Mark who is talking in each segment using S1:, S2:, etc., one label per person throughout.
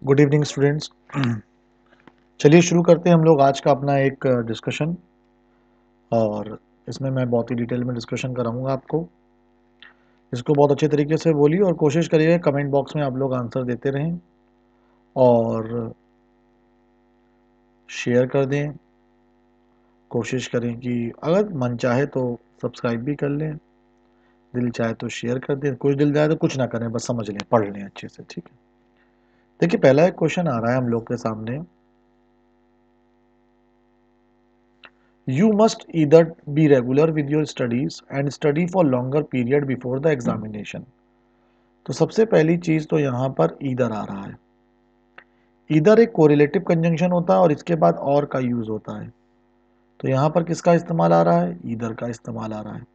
S1: Good evening students. चलिए शुरू करते हैं हम लोग आज का अपना एक डिस्कशन। और इसमें मैं बहुत ही डिटेल में डिस्कशन कराऊंगा आपको। इसको बहुत अच्छे तरीके से बोलिए और कोशिश करिए कमेंट बॉक्स में आप लोग आंसर देते रहें और शेयर कर दें। कोशिश करें कि अगर मन चाहे तो सब्सक्राइब भी कर लें, दिल चाहे तो शेयर कर दें, कुछ दिल चाहे तो कुछ ना करें, बस समझ लें, पढ़ लें अच्छे से। ठीक है, देखिए पहला एक क्वेश्चन आ रहा है हम लोग के सामने। You must either be regular with your studies and study for longer period before the examination। तो सबसे पहली चीज तो यहाँ पर ईदर आ रहा है। ईदर एक कोरिलेटिव कंजंक्शन होता है और इसके बाद और का यूज होता है। तो यहाँ पर किसका इस्तेमाल आ रहा है? ईदर का इस्तेमाल आ रहा है।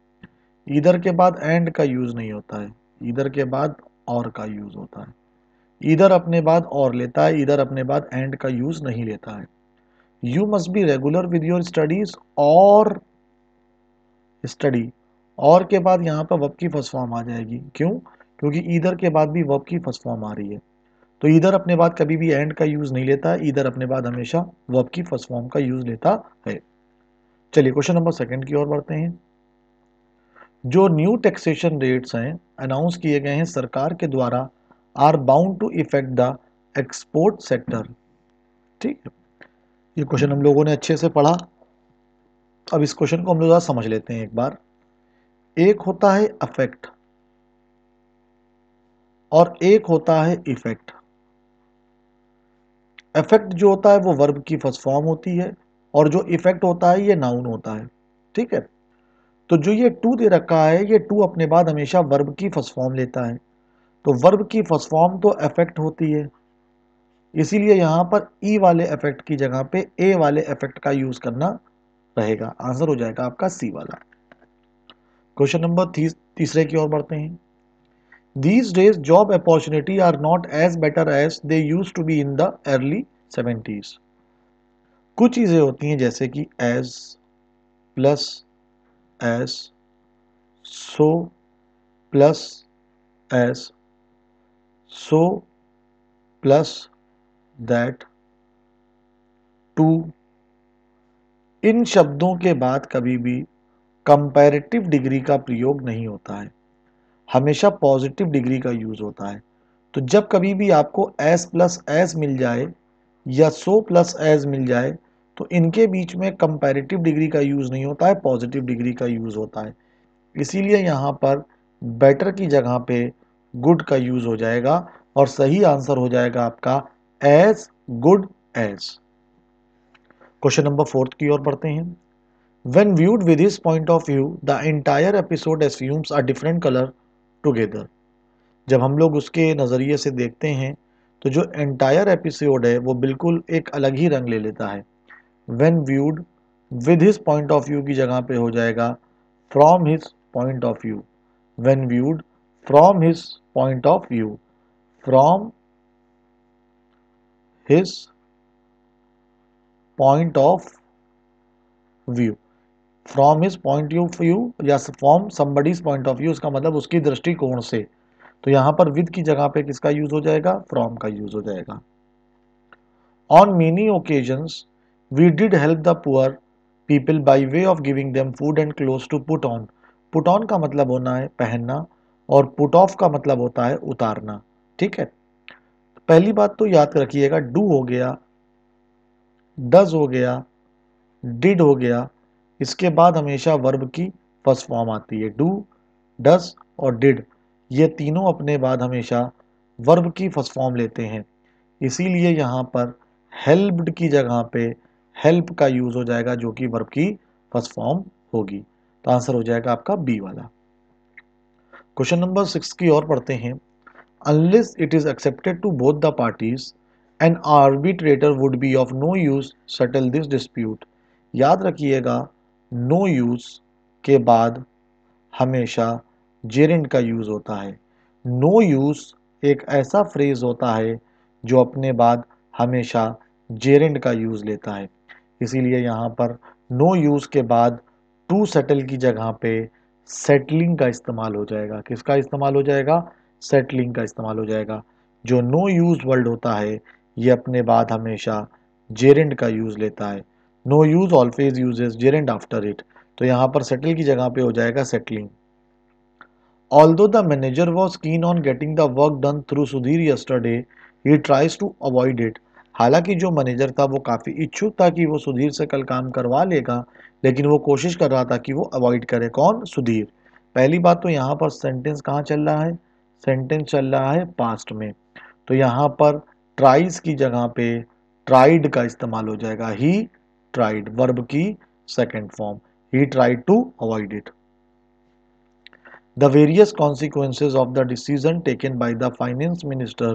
S1: ईदर के बाद एंड का यूज नहीं होता है, ईदर के बाद और का यूज होता है। ईदर अपने बाद और लेता है, ईदर अपने बाद एंड का यूज नहीं लेता है। You must be regular with your studies और स्टडी, और के बाद यहाँ पर वर्ब की फर्स्ट फॉर्म आ जाएगी। क्यों? क्योंकि ईदर के बाद भी वर्ब की फर्स्ट फॉर्म आ रही है। तो ईदर अपने बाद कभी भी एंड का यूज नहीं लेता है, ईदर अपने बाद हमेशा वर्ब की फर्स्ट फॉर्म का यूज लेता है। चलिए क्वेश्चन नंबर सेकंड की ओर बढ़ते हैं। जो न्यू टैक्सेशन रेट्स हैं अनाउंस किए गए हैं सरकार के द्वारा, are bound to effect the export sector. ठीक है, ये क्वेश्चन हम लोगों ने अच्छे से पढ़ा। अब इस क्वेश्चन को हम लोग समझ लेते हैं एक बार। एक होता है अफेक्ट और एक होता है इफेक्ट। इफेक्ट जो होता है वो वर्ब की फर्स्ट फॉर्म होती है और जो इफेक्ट होता है ये नाउन होता है। ठीक है, तो जो ये टू दे रखा है, ये टू अपने बाद हमेशा वर्ब की फर्स्ट फॉर्म लेता है। तो वर्ब की फर्स्ट फॉर्म तो इफेक्ट होती है, इसीलिए यहां पर ई वाले इफेक्ट की जगह पे ए वाले इफेक्ट का यूज करना रहेगा। आंसर हो जाएगा आपका सी वाला। क्वेश्चन नंबर तीसरे की ओर बढ़ते हैं। These days job opportunity are not as better as they used to be in the early 70s। कुछ चीजें होती हैं जैसे कि as, plus, as, so, plus, as, so, plus, that, to। इन शब्दों के बाद कभी भी कंपैरेटिव डिग्री का प्रयोग नहीं होता है, हमेशा पॉजिटिव डिग्री का यूज होता है। तो जब कभी भी आपको एस प्लस एस मिल जाए या सो प्लस एस मिल जाए तो इनके बीच में कंपैरेटिव डिग्री का यूज नहीं होता है, पॉजिटिव डिग्री का यूज होता है। इसीलिए यहाँ पर बेटर की जगह पे गुड का यूज हो जाएगा और सही आंसर हो जाएगा आपका as good as. Question number fourth की ओर बढ़ते हैं। When viewed with his point of view, the entire episode assumes a different color together। जब हम लोग उसके नज़रिए से देखते हैं तो जो एंटायर एपिसोड है वो बिल्कुल एक अलग ही रंग ले लेता है। When viewed with his point of view की जगह पे हो जाएगा from his point of view। When viewed from his point of view, from his point of view, from his point of view या from somebody's point of view, इसका मतलब उसकी दृष्टिकोण से। तो यहां पर विद की जगह पे किसका यूज हो जाएगा? फ्रॉम का यूज हो जाएगा। On many occasions we did help the poor people by way of giving them food and clothes to put on. Put on का मतलब होना है पहनना और पुट ऑफ का मतलब होता है उतारना। ठीक है, पहली बात तो याद रखिएगा, डू हो गया, डज हो गया, डिड हो गया, इसके बाद हमेशा वर्ब की फर्स्ट फॉर्म आती है। डू, डज और डिड, ये तीनों अपने बाद हमेशा वर्ब की फर्स्ट फॉर्म लेते हैं। इसीलिए यहाँ पर हेल्प्ड की जगह पे हेल्प का यूज हो जाएगा जो कि वर्ब की फर्स्ट फॉर्म होगी। तो आंसर हो जाएगा आपका बी वाला। क्वेश्चन नंबर 6 की ओर पढ़ते हैं। Unless it is accepted to both the parties, an arbitrator would be of no use settle this dispute. याद रखिएगा, नो यूज के बाद हमेशा जेरेंड का यूज होता है। नो यूज एक ऐसा फ्रेज होता है जो अपने बाद हमेशा जेरेंड का यूज लेता है। इसीलिए यहाँ पर नो यूज के बाद टू सेटल की जगह पे सेटलिंग का इस्तेमाल हो जाएगा। किसका इस्तेमाल हो जाएगा? सेटलिंग का इस्तेमाल हो जाएगा। जो नो यूज वर्ड होता है ये अपने बाद हमेशा जेरेंड का यूज लेता है। No use always uses gerund after it, तो यहाँ पर सेटल की जगह पे हो जाएगा settling. Although the manager was keen on getting the work done through Sudhir yesterday, he tries to avoid it. हालांकि जो मैनेजर था वो काफ़ी इच्छुक था कि वो सुधीर से कल काम करवा लेगा, लेकिन वो कोशिश कर रहा था कि वो अवॉइड करे। कौन? सुधीर। पहली बात तो यहाँ पर सेंटेंस कहाँ चल रहा है? सेंटेंस चल रहा है पास्ट में, तो यहाँ पर ट्राइज की जगह पे ट्राइड का इस्तेमाल हो जाएगा। ही ट्राइड, वर्ब की second form. He tried to avoid it. The various consequences of the decision taken by the finance minister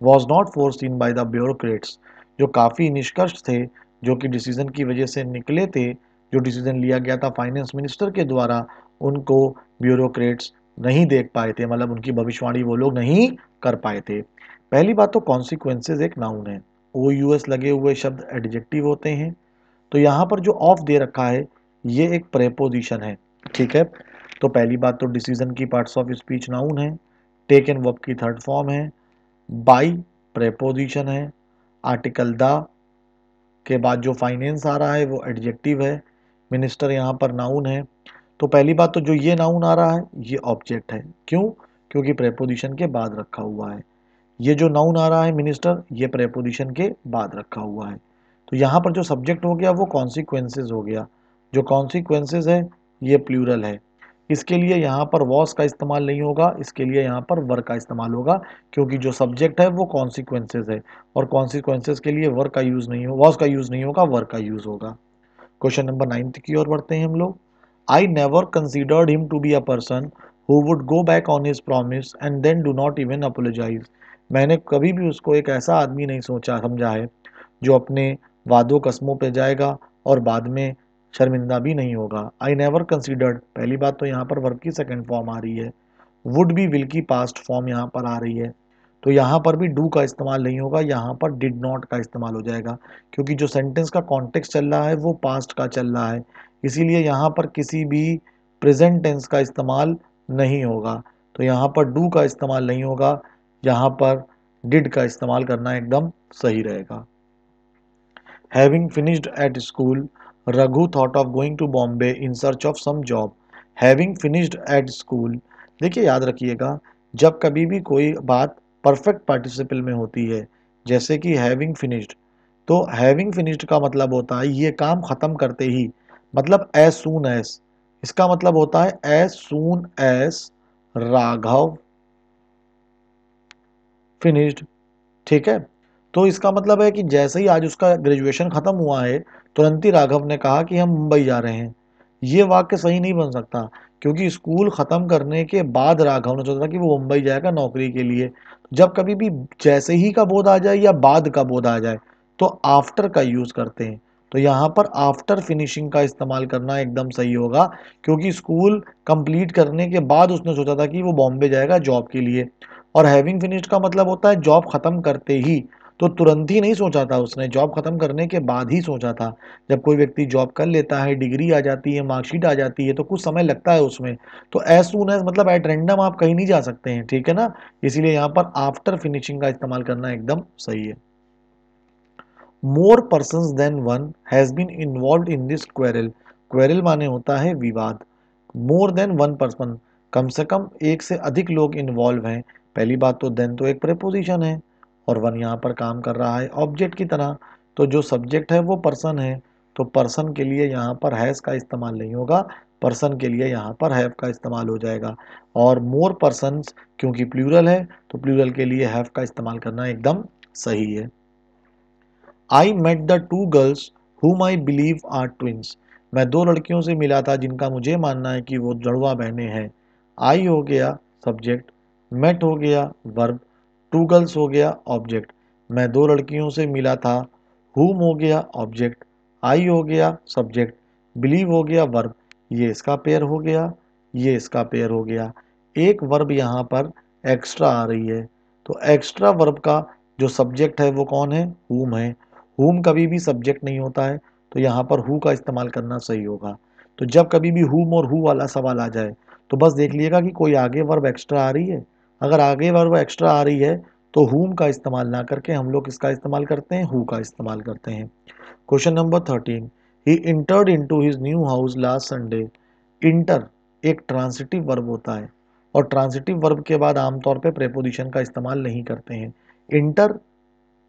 S1: was not foreseen by the bureaucrats। जो काफ़ी निष्कर्ष थे जो कि डिसीजन की वजह से निकले थे, जो डिसीजन लिया गया था फाइनेंस मिनिस्टर के द्वारा, उनको ब्यूरोक्रेट्स नहीं देख पाए थे, मतलब उनकी भविष्यवाणी वो लोग नहीं कर पाए थे। पहली बात तो कॉन्सिक्वेंसेज एक नाउन है, ओ यूएस लगे हुए शब्द एडजेक्टिव होते हैं। तो यहाँ पर जो ऑफ दे रखा है ये एक प्रेपोजिशन है, ठीक है। तो पहली बात तो डिसीजन की पार्ट्स ऑफ स्पीच नाउन है, टेकन वर्ब की थर्ड फॉर्म है, बाई प्रेपोजिशन है, आर्टिकल द के बाद जो फाइनेंस आ रहा है वो एडजेक्टिव है, मिनिस्टर यहाँ पर नाउन है। तो पहली बात तो जो ये नाउन आ रहा है ये ऑब्जेक्ट है। क्यों? क्योंकि प्रेपोजिशन के बाद रखा हुआ है। ये जो नाउन आ रहा है मिनिस्टर, ये प्रेपोजिशन के बाद रखा हुआ है। तो यहाँ पर जो सब्जेक्ट हो गया वो कॉन्सिक्वेंसेज हो गया। जो कॉन्सिक्वेंसेज है ये प्लूरल है, इसके लिए यहाँ पर वॉस का इस्तेमाल नहीं होगा, इसके लिए यहाँ पर वर का इस्तेमाल होगा, क्योंकि जो सब्जेक्ट है वो कॉन्सिक्वेंसेज है और कॉन्सिक्वेंसेज के लिए वर का यूज नहीं होगा, वॉस का यूज नहीं होगा, वर का यूज होगा। क्वेश्चन नंबर 9 की ओर बढ़ते हैं हम लोग। I never considered him to be a person who would go back on his promise and then do not even apologise. मैंने कभी भी उसको एक ऐसा आदमी नहीं सोचा समझा है जो अपने वादों कस्मों पे जाएगा और बाद में शर्मिंदा भी नहीं होगा। आई नेवर कंसिडर्ड, पहली बात तो यहाँ पर वर्ब की सेकंड फॉर्म आ रही है, वुड बी विल की पास्ट फॉर्म यहाँ पर आ रही है, तो यहाँ पर भी डू का इस्तेमाल नहीं होगा, यहाँ पर डिड नॉट का इस्तेमाल हो जाएगा, क्योंकि जो सेंटेंस का कॉन्टेक्स्ट चल रहा है वो पास्ट का चल रहा है, इसीलिए यहाँ पर किसी भी प्रेजेंट टेंस का इस्तेमाल नहीं होगा। तो यहाँ पर डू का इस्तेमाल नहीं होगा, यहाँ पर डिड का इस्तेमाल करना एकदम सही रहेगा। Having finished at school, Raghu thought of going to Bombay in search of some job. Having finished at school, देखिए याद रखिएगा जब कभी भी कोई बात परफेक्ट पार्टिसिपल में होती है, जैसे कि हैविंग फिनिश्ड, तो हैविंग फिनिश्ड का मतलब होता है ये काम खत्म करते ही, मतलब एज सून एज, इसका मतलब होता है as soon as Raghav finished, ठीक है। तो इसका मतलब है कि जैसे ही आज उसका ग्रेजुएशन खत्म हुआ है, तुरंत ही राघव ने कहा कि हम मुंबई जा रहे हैं। ये वाक्य सही नहीं बन सकता, क्योंकि स्कूल खत्म करने के बाद राघव ने सोचा था कि वो मुंबई जाएगा नौकरी के लिए। जब कभी भी जैसे ही का बोध आ जाए या बाद का बोध आ जाए तो आफ्टर का यूज करते हैं, तो यहाँ पर आफ्टर फिनिशिंग का इस्तेमाल करना एकदम सही होगा, क्योंकि स्कूल कंप्लीट करने के बाद उसने सोचा था कि वो बॉम्बे जाएगा जॉब के लिए। और हैविंग फिनिश्ड का मतलब होता है जॉब खत्म करते ही, तो तुरंत ही नहीं सोचा था उसने, जॉब खत्म करने के बाद ही सोचा था। जब कोई व्यक्ति जॉब कर लेता है, डिग्री आ जाती है, मार्कशीट आ जाती है, तो कुछ समय लगता है उसमें, तो एज सून एज मतलब एट रैंडम आप कहीं नहीं जा सकते हैं, ठीक है ना। इसीलिए यहाँ पर आफ्टर फिनिशिंग का इस्तेमाल करना एकदम सही है। More person than one has been involve in this quarrel, quarrel माने होता है विवाद। मोर देन वन पर्सन, कम से कम एक से अधिक लोग इन्वॉल्व हैं। पहली बात तो देन तो एक प्रेपोजिशन है और वन यहाँ पर काम कर रहा है ऑब्जेक्ट की तरह, तो जो सब्जेक्ट है वो पर्सन है, तो पर्सन के लिए यहाँ पर हैज का इस्तेमाल नहीं होगा, पर्सन के लिए यहाँ पर हैव का इस्तेमाल हो जाएगा। और मोर पर्सन्स क्योंकि प्लूरल है तो प्लूरल के लिए हैव का इस्तेमाल करना एकदम सही है। I met the two girls whom I believe are twins, मैं दो लड़कियों से मिला था जिनका मुझे मानना है कि वो जुड़वा बहनें हैं। आई हो गया सब्जेक्ट, मेट हो गया वर्ब, टू गर्ल्स हो गया ऑब्जेक्ट। मैं दो लड़कियों से मिला था, whom हो गया ऑब्जेक्ट, आई हो गया सब्जेक्ट, बिलीव हो गया वर्ब, ये इसका पेयर हो गया, ये इसका पेयर हो गया। एक वर्ब यहाँ पर एक्स्ट्रा आ रही है, तो एक्स्ट्रा वर्ब का जो सब्जेक्ट है वो कौन है? whom है। whom कभी भी सब्जेक्ट नहीं होता है, तो यहाँ पर who का इस्तेमाल करना सही होगा। तो जब कभी भी whom और who वाला सवाल आ जाए तो बस देख लीजिएगा कि कोई आगे वर्ब एक्स्ट्रा आ रही है। अगर आगे वर्ब एक्स्ट्रा आ रही है तो whom का इस्तेमाल ना करके हम लोग किसका इस्तेमाल करते हैं, who का इस्तेमाल करते हैं। Question number 13, he entered into his new house last Sunday। Inter एक ट्रांसिटिव वर्ब होता है और ट्रांसिटिव वर्ब के बाद आमतौर पे प्रेपोजिशन का इस्तेमाल नहीं करते हैं। इंटर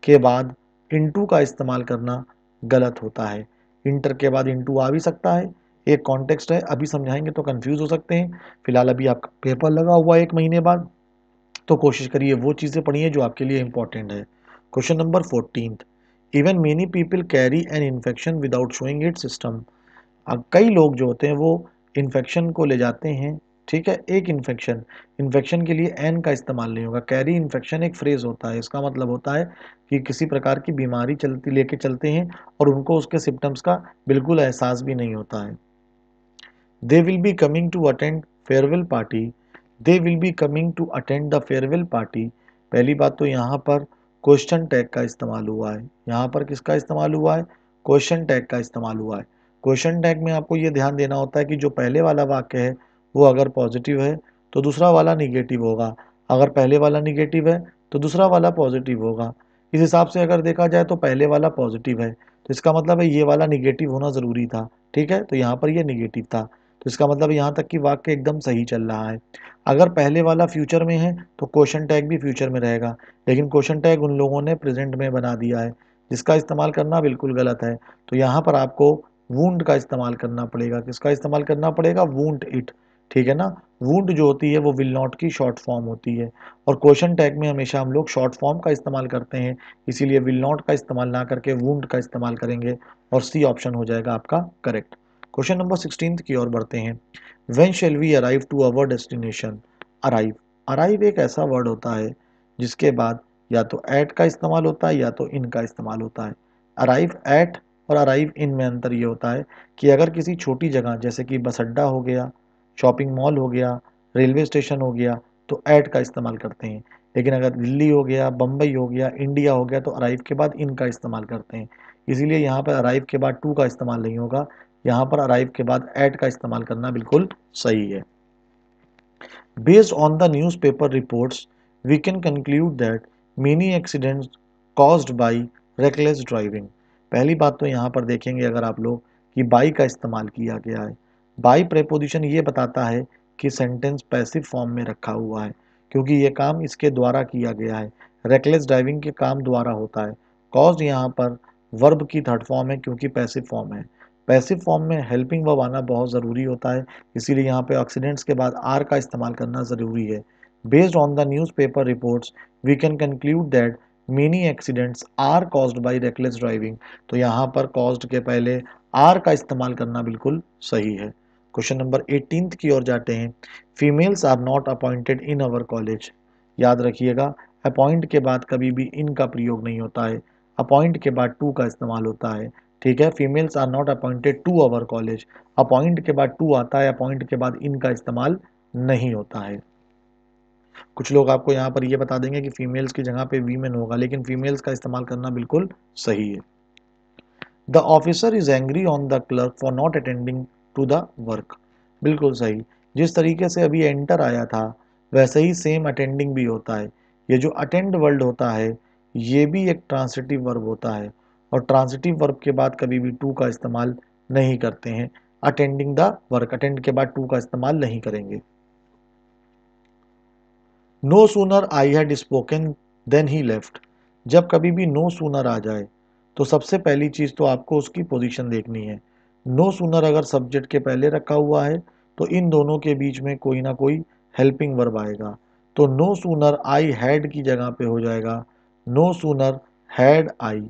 S1: के बाद इनटू का इस्तेमाल करना गलत होता है। इंटर के बाद इनटू आ भी सकता है, एक कॉन्टेक्स्ट है, अभी समझाएंगे तो कंफ्यूज हो सकते हैं। फिलहाल अभी आपका पेपर लगा हुआ है 1 महीने बाद, तो कोशिश करिए वो चीज़ें पढ़िए जो आपके लिए इंपॉर्टेंट है। Question number 14, even many people carry an infection without showing it system. अब कई लोग जो होते हैं वो इन्फेक्शन को ले जाते हैं, ठीक है, एक इन्फेक्शन, इन्फेक्शन के लिए एन का इस्तेमाल नहीं होगा। कैरी इन्फेक्शन एक फ्रेज होता है, इसका मतलब होता है कि किसी प्रकार की बीमारी चलती लेके चलते हैं और उनको उसके सिम्टम्स का बिल्कुल एहसास भी नहीं होता है। They will be coming to attend farewell party. They will be coming to attend the farewell party. पहली बात तो यहाँ पर क्वेश्चन टैग का इस्तेमाल हुआ है। यहाँ पर किसका इस्तेमाल हुआ है, क्वेश्चन टैग का इस्तेमाल हुआ है। क्वेश्चन टैग में आपको ये ध्यान देना होता है कि जो पहले वाला वाक्य है वो अगर पॉजिटिव है तो दूसरा वाला निगेटिव होगा, अगर पहले वाला निगेटिव है तो दूसरा वाला पॉजिटिव होगा। इस हिसाब से अगर देखा जाए तो पहले वाला पॉजिटिव है तो इसका मतलब है ये वाला निगेटिव होना ज़रूरी था, ठीक है, तो यहाँ पर ये निगेटिव था, तो इसका मतलब यहाँ तक कि वाक्य एकदम सही चल रहा है। अगर पहले वाला फ्यूचर में है तो क्वेश्चन टैग भी फ्यूचर में रहेगा, लेकिन क्वेश्चन टैग उन लोगों ने प्रेजेंट में बना दिया है जिसका इस्तेमाल करना बिल्कुल गलत है। तो यहाँ पर आपको वूंड का इस्तेमाल करना पड़ेगा। किसका इस्तेमाल करना पड़ेगा, वूंड इट, ठीक है ना। वूंड जो होती है वो विल नॉट की शॉर्ट फॉर्म होती है और क्वेश्चन टैग में हमेशा हम लोग शॉर्ट फॉर्म का इस्तेमाल करते हैं, इसीलिए विल नॉट का इस्तेमाल ना करके वूंड का इस्तेमाल करेंगे और सी ऑप्शन हो जाएगा आपका करेक्ट। क्वेश्चन नंबर 16 की ओर बढ़ते हैं। When shall we arrive to our destination. Arrive, arrive एक ऐसा वर्ड होता है जिसके बाद या तो एट का इस्तेमाल होता है या तो इन का इस्तेमाल होता है। अराइव एट और अराइव इन में अंतर ये होता है कि अगर किसी छोटी जगह जैसे कि बस अड्डा हो गया, शॉपिंग मॉल हो गया, रेलवे स्टेशन हो गया, तो एट का इस्तेमाल करते हैं, लेकिन अगर दिल्ली हो गया, बम्बई हो गया, इंडिया हो गया तो अराइव के बाद इन का इस्तेमाल करते हैं। इसीलिए यहाँ पर अराइव के बाद टू का इस्तेमाल नहीं होगा, यहाँ पर अराइव के बाद एट का इस्तेमाल करना बिल्कुल सही है। Based on the newspaper reports, we can conclude that many accidents caused by reckless driving। पहली बात तो यहाँ पर देखेंगे अगर आप लोग कि बाई का इस्तेमाल किया गया है। बाई प्रेपोजिशन ये बताता है कि सेंटेंस पैसिव फॉर्म में रखा हुआ है क्योंकि ये काम इसके द्वारा किया गया है। रेकलेस ड्राइविंग के काम द्वारा होता है। कॉज्ड यहाँ पर वर्ब की थर्ड फॉर्म है क्योंकि पैसिव फॉर्म है। पैसिव फॉर्म में हेल्पिंग वर्ब आना बहुत ज़रूरी होता है, इसीलिए यहाँ पे एक्सीडेंट्स के बाद आर का इस्तेमाल करना ज़रूरी है। Based on the newspaper reports we can conclude that many accidents are caused by reckless driving. तो यहाँ पर कॉज्ड के पहले आर का इस्तेमाल करना बिल्कुल सही है। क्वेश्चन नंबर 18 की ओर जाते हैं। Females are not appointed in our college. याद रखिएगा अपॉइंट के बाद कभी भी इन का प्रयोग नहीं होता है, अपॉइंट के बाद टू का इस्तेमाल होता है, ठीक है। Females are not appointed to our college, appoint के बाद टू आता है, अपॉइंट के बाद इन का इस्तेमाल नहीं होता है। कुछ लोग आपको यहाँ पर ये बता देंगे कि फीमेल्स की जगह पे वीमेन होगा, लेकिन फीमेल्स का इस्तेमाल करना बिल्कुल सही है। The officer is angry on the clerk for not attending to the work. बिल्कुल सही, जिस तरीके से अभी एंटर आया था वैसे ही सेम अटेंडिंग भी होता है। ये जो अटेंड वर्ड होता है ये भी एक ट्रांसिटिव वर्ब होता है और ट्रांसिटिव वर्ब के बाद कभी भी टू का इस्तेमाल नहीं करते हैं। अटेंडिंग द वर्क, अटेंड के बाद टू का इस्तेमाल नहीं करेंगे। No sooner I had spoken than he left. जब कभी भी नो सूनर आ जाए तो सबसे पहली चीज तो आपको उसकी पोजीशन देखनी है। नो सूनर अगर सब्जेक्ट के पहले रखा हुआ है तो इन दोनों के बीच में कोई ना कोई हेल्पिंग वर्ब आएगा। तो नो सूनर आई हैड की जगह पे हो जाएगा no sooner had I.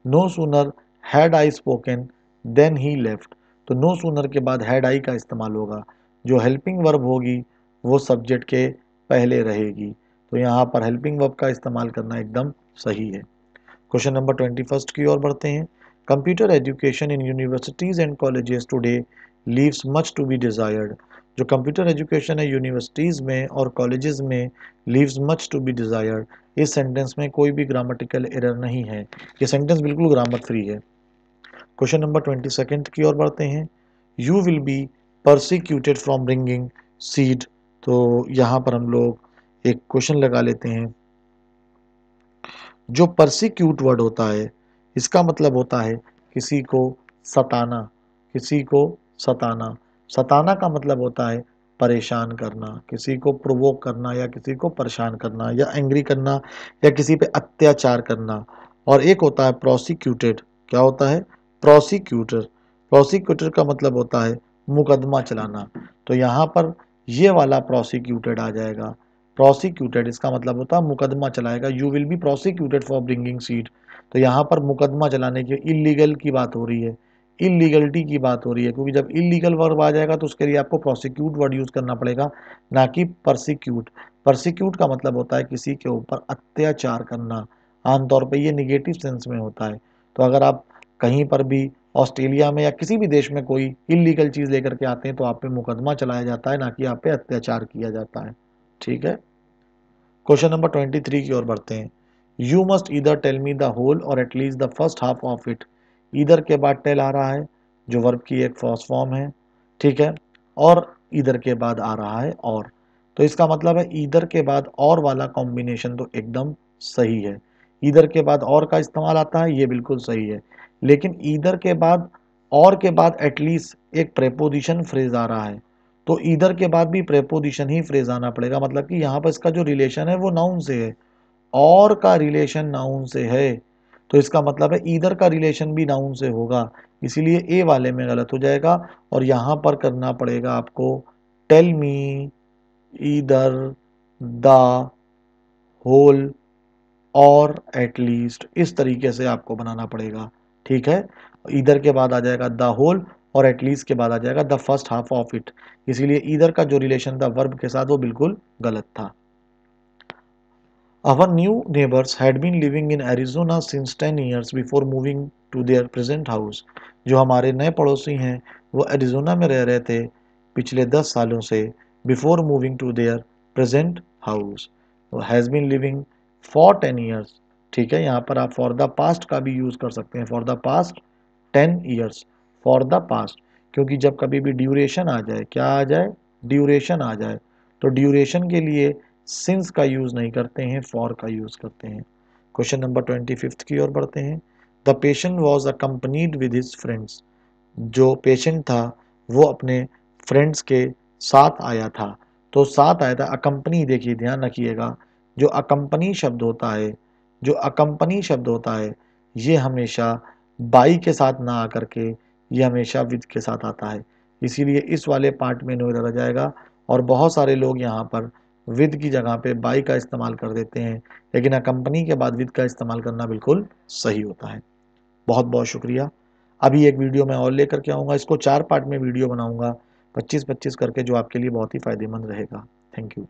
S1: No sooner had I spoken than he left. तो नो सूनर के बाद हैड आई का इस्तेमाल होगा, जो हेल्पिंग वर्ब होगी वो सब्जेक्ट के पहले रहेगी, तो यहाँ पर हेल्पिंग वर्ब का इस्तेमाल करना एकदम सही है। क्वेश्चन नंबर 21 की ओर बढ़ते हैं। Computer education in universities and colleges today leaves much to be desired. जो कंप्यूटर एजुकेशन है यूनिवर्सिटीज में और कॉलेजेस में leaves much to be desired, इस सेंटेंस में कोई भी ग्रामेटिकल एरर नहीं है, ये सेंटेंस बिल्कुल ग्रामर फ्री है। क्वेश्चन नंबर 22 की ओर बढ़ते हैं। You will be persecuted from bringing seed. तो यहाँ पर हम लोग एक क्वेश्चन लगा लेते हैं जो परसिक्यूट वर्ड होता है इसका मतलब होता है किसी को सताना, किसी को सताना। सताना का मतलब होता है परेशान करना, किसी को प्रोवोक करना या किसी को परेशान करना या एंग्री करना या किसी पे अत्याचार करना। और एक होता है प्रोसिक्यूटेड। क्या होता है? प्रोसिक्यूटर। प्रोसिक्यूटर का मतलब होता है मुकदमा चलाना। तो यहाँ पर ये वाला प्रोसिक्यूटेड आ जाएगा। प्रोसिक्यूटेड इसका मतलब होता है मुकदमा चलाएगा। You will be prosecuted for bringing seed. तो यहाँ पर मुकदमा चलाने की, इलीगल की बात हो रही है, इलीगलिटी की बात हो रही है, क्योंकि जब इलीगल वर्ब आ जाएगा तो उसके लिए आपको प्रोसिक्यूट वर्ड यूज करना पड़ेगा, ना कि परसिक्यूट। परसिक्यूट का मतलब होता है किसी के ऊपर अत्याचार करना। आमतौर पर ये निगेटिव सेंस में होता है। तो अगर आप कहीं पर भी ऑस्ट्रेलिया में या किसी भी देश में कोई इलीगल चीज लेकर के आते हैं तो आप पे मुकदमा चलाया जाता है, ना कि आप पे अत्याचार किया जाता है। ठीक है। क्वेश्चन नंबर 23 की ओर बढ़ते हैं। You must either tell me the whole or at least the first half of it. Either के बाद टेल आ रहा है जो वर्ब की एक फर्स्ट फॉर्म है। ठीक है। और ईदर के बाद आ रहा है और। तो इसका मतलब है ईदर के बाद और वाला कॉम्बिनेशन तो एकदम सही है। ईदर के बाद और का इस्तेमाल आता है, ये बिल्कुल सही है। लेकिन ईदर के बाद और के बाद एटलीस्ट एक प्रेपोजिशन फ्रेज आ रहा है, तो ईदर के बाद भी प्रेपोजिशन ही फ्रेज आना पड़ेगा। मतलब कि यहाँ पर इसका जो रिलेशन है वो नाउन से है, और का रिलेशन नाउन से है, तो इसका मतलब है ईदर का रिलेशन भी नाउन से होगा। इसीलिए ए वाले में गलत हो जाएगा और यहाँ पर करना पड़ेगा आपको tell me either the whole or at least, इस तरीके से आपको बनाना पड़ेगा। ठीक है। ईदर के बाद आ जाएगा द होल और एटलीस्ट के बाद आ जाएगा the first half of it. इसीलिए ईदर का जो रिलेशन था वर्ब के साथ वो बिल्कुल गलत था। Our new neighbors had been living in Arizona since 10 years before moving to their present house. जो हमारे नए पड़ोसी हैं वो एरिजोना में रह रहे थे पिछले 10 सालों से, before moving to their present house. Has been living for 10 years. ठीक है। यहाँ पर आप फॉर द पास्ट का भी यूज़ कर सकते हैं, for the past 10 years, for the past. क्योंकि जब कभी भी ड्यूरेशन आ जाए, क्या आ जाए? ड्यूरेशन आ जाए, तो ड्यूरेशन के लिए सिंस का यूज नहीं करते हैं, फॉर का यूज करते हैं। क्वेश्चन नंबर 25 की ओर बढ़ते हैं। The patient was accompanied with his friends. जो पेशेंट था वो अपने फ्रेंड्स के साथ आया था। तो साथ आया था, अकम्पनी, देखिए ध्यान रखिएगा, जो अकम्पनी शब्द होता है, जो अकम्पनी शब्द होता है ये हमेशा बाई के साथ ना आकर के ये हमेशा विद के साथ आता है। इसीलिए इस वाले पार्ट में नो रह जाएगा। और बहुत सारे लोग यहाँ पर विद की जगह पे बाई का इस्तेमाल कर देते हैं, लेकिन अकम्पनी के बाद विद का इस्तेमाल करना बिल्कुल सही होता है। बहुत बहुत शुक्रिया। अभी एक वीडियो मैं और लेकर के आऊँगा, इसको 4 पार्ट में वीडियो बनाऊँगा 25-25 करके, जो आपके लिए बहुत ही फ़ायदेमंद रहेगा। Thank you.